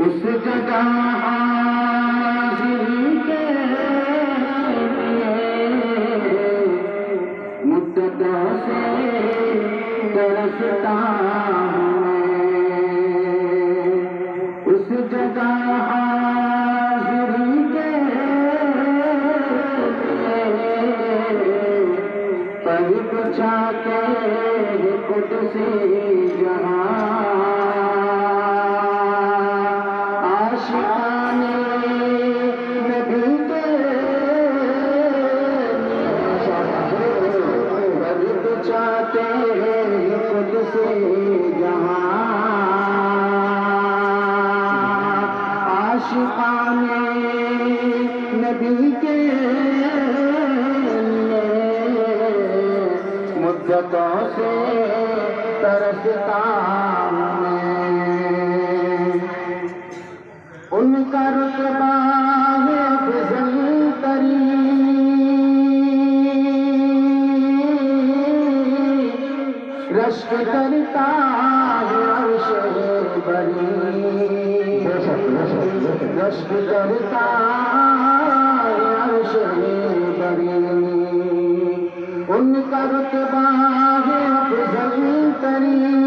اس جگہ حاضر کے مدتوں سے ترستا ہوں اس جگہ حاضر کے پر بچھاتے قدسی جہاں چاہتے ہیں خود سے جہاں عاشقان نبی کے مدتوں سے ترستا میں ان کا رتبہ ہے فضل ترین رشک کرتا ہے عرش بری رشک کرتا ہے عرش بری ان کا رتبہ ہے افضل ترین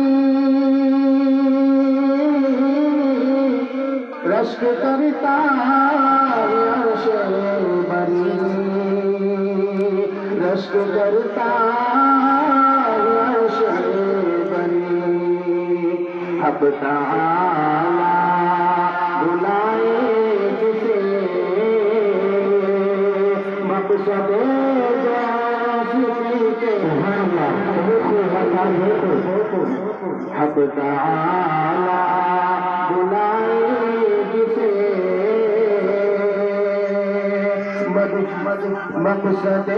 رشک کرتا ہے عرش بری رشک کرتا اب تعالیٰ بلائے جسے مقصد دوستی کے اب تعالیٰ بلائے جسے مقصد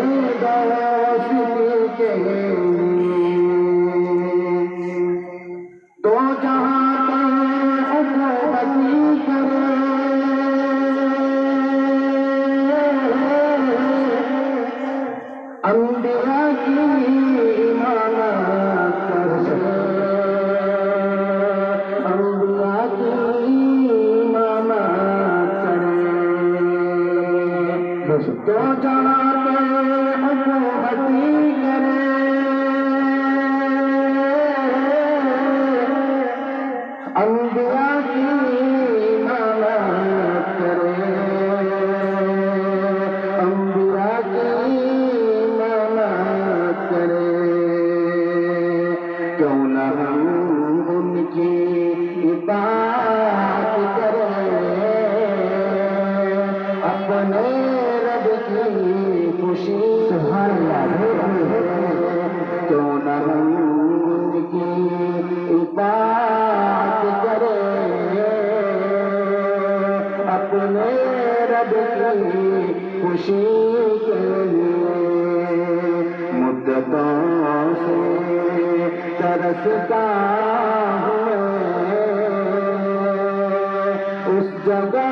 دوستی کے انبیاء کی امامت کرے انبیاء کی امامت کرے دو جہاں پہ حکومتی کرے انبیاء کی امامت کرے انبیاء کی کیوں نہ ہم ان کی اطاعت کریں اپنے رب کی خوشی سبحان اللہ کیوں نہ ہم ان کی اطاعت کریں اپنے رب کی خوشی کے لیے مدتوں سے ترستا ہوں اس جگہ